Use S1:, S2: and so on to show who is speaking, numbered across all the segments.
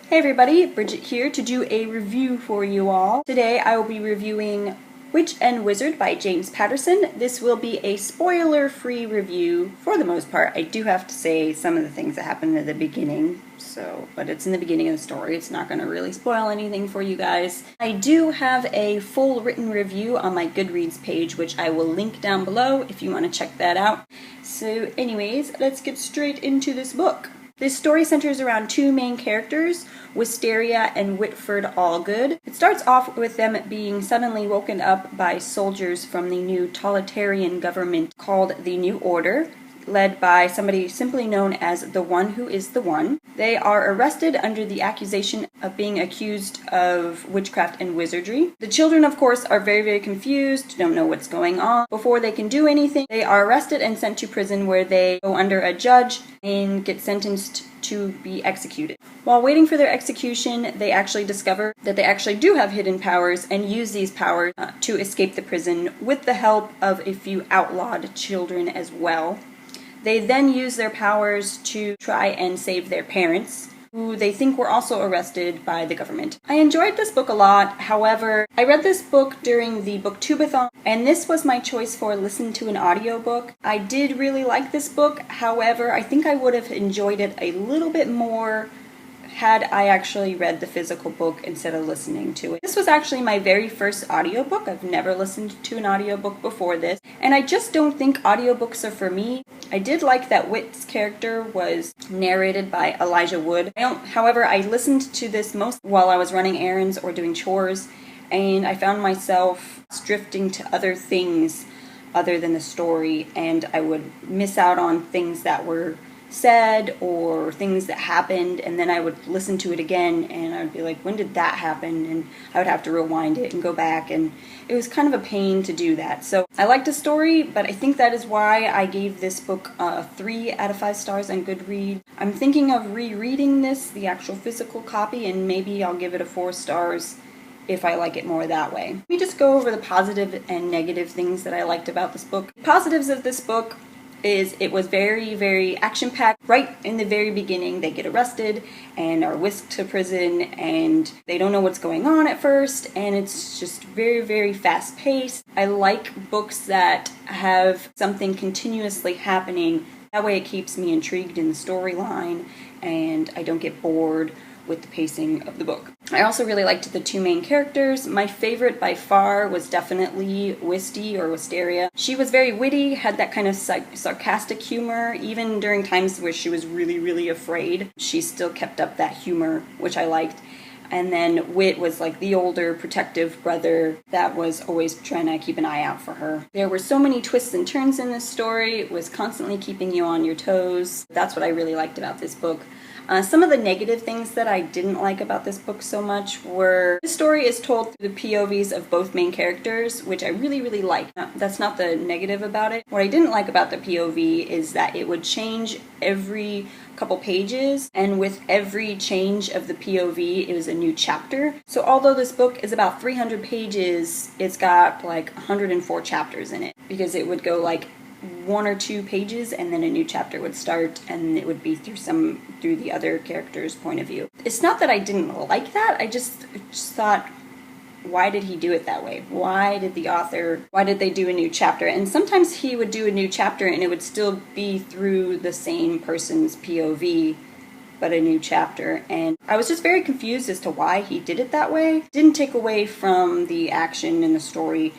S1: Hey everybody, Bridget here to do a review for you all. Today I will be reviewing Witch and Wizard by James Patterson. This will be a spoiler-free review for the most part. I do have to say some of the things that happen at the beginning, but it's in the beginning of the story. It's not going to really spoil anything for you guys. I do have a full written review on my Goodreads page, which I will link down below if you want to check that out. So anyways, let's get straight into this book. This story centers around two main characters, Wisteria and Whitford Allgood. It starts off with them being suddenly woken up by soldiers from the new totalitarian government called the New Order, led by somebody simply known as the One Who Is the One. They are arrested under the accusation of being accused of witchcraft and wizardry. The children, of course, are very, very confused, don't know what's going on. Before they can do anything, they are arrested and sent to prison where they go under a judge and get sentenced to be executed. While waiting for their execution, they actually discover that they actually do have hidden powers and use these powers to escape the prison with the help of a few outlawed children as well. They then use their powers to try and save their parents, who they think were also arrested by the government. I enjoyed this book a lot. However, I read this book during the booktubeathon, and this was my choice for listen to an audiobook. I did really like this book. However, I think I would have enjoyed it a little bit more had I actually read the physical book instead of listening to it. This was actually my very first audiobook. I've never listened to an audiobook before this, and I just don't think audiobooks are for me. I did like that Whit's character was narrated by Elijah Wood. However, I listened to this most while I was running errands or doing chores, and I found myself drifting to other things other than the story, and I would miss out on things that were said or things that happened, and then I would listen to it again and I would be like, when did that happen? And I would have to rewind it and go back, and it was kind of a pain to do that. So I liked the story, but I think that is why I gave this book 3 out of 5 stars on Goodreads. I'm thinking of rereading this, the actual physical copy, and maybe I'll give it a 4 stars if I like it more that way. Let me just go over the positive and negative things that I liked about this book. Positives of this book is it was very, very action-packed. Right in the very beginning, they get arrested and are whisked to prison, and they don't know what's going on at first, and it's just very, very fast-paced. I like books that have something continuously happening. That way it keeps me intrigued in the storyline, and I don't get bored with the pacing of the book. I also really liked the two main characters. My favorite by far was definitely Wisteria. She was very witty, had that kind of sarcastic humor, even during times where she was really, really afraid. She still kept up that humor, which I liked. And then Whit was like the older protective brother that was always trying to keep an eye out for her. There were so many twists and turns in this story. It was constantly keeping you on your toes. That's what I really liked about this book. Some of the negative things that I didn't like about this book so much were the story is told through the POVs of both main characters, which I really, really like. That's not the negative about it. What I didn't like about the POV is that it would change every couple pages, and with every change of the POV, it was a new chapter. So although this book is about 300 pages, it's got like 104 chapters in it, because it would go like 1 or 2 pages and then a new chapter would start, and it would be through the other character's point of view. It's not that I didn't like that, I just thought, why did he do it that way? Why did they do a new chapter? And sometimes he would do a new chapter and it would still be through the same person's POV, but a new chapter, and I was just very confused as to why he did it that way. It didn't take away from the action in the story,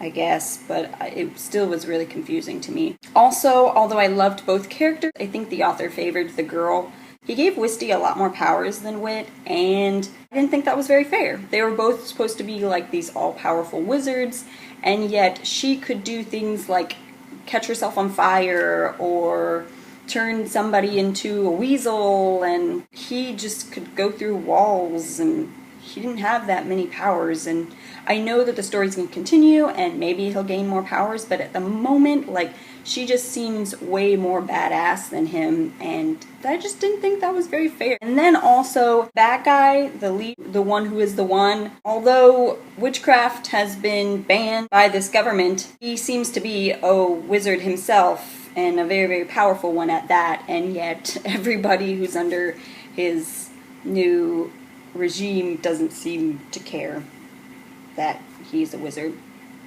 S1: I guess, but it still was really confusing to me. Also, although I loved both characters, I think the author favored the girl. He gave Wisty a lot more powers than Whit, and I didn't think that was very fair. They were both supposed to be like these all-powerful wizards, and yet she could do things like catch herself on fire or turn somebody into a weasel, and he just could go through walls, and he didn't have that many powers. And I know that the story's going to continue and maybe he'll gain more powers, but at the moment, like, she just seems way more badass than him, and I just didn't think that was very fair. And then also, that guy, the lead, the One Who Is the One, although witchcraft has been banned by this government, he seems to be a wizard himself, and a very, very powerful one at that, and yet everybody who's under his new regime doesn't seem to care that he's a wizard.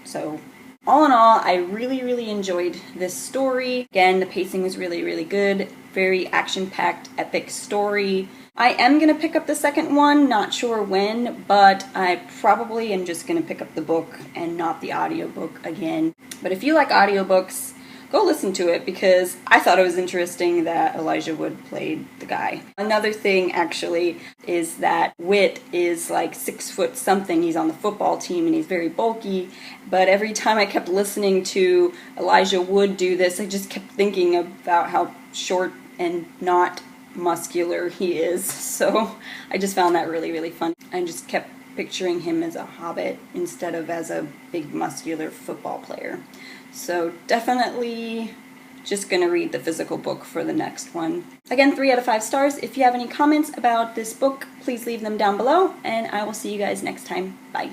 S1: So all in all, I really, really enjoyed this story. Again, the pacing was really, really good. Very action-packed, epic story. I am going to pick up the second one, not sure when, but I probably am just going to pick up the book and not the audiobook again. But if you like audiobooks, go listen to it, because I thought it was interesting that Elijah Wood played the guy. Another thing, actually, is that Whit is like 6 foot something. He's on the football team and he's very bulky, but every time I kept listening to Elijah Wood do this, I just kept thinking about how short and not muscular he is. So I just found that really, really fun. I just kept picturing him as a hobbit instead of as a big muscular football player. So definitely just going to read the physical book for the next one. Again, 3 out of 5 stars. If you have any comments about this book, please leave them down below, and I will see you guys next time. Bye.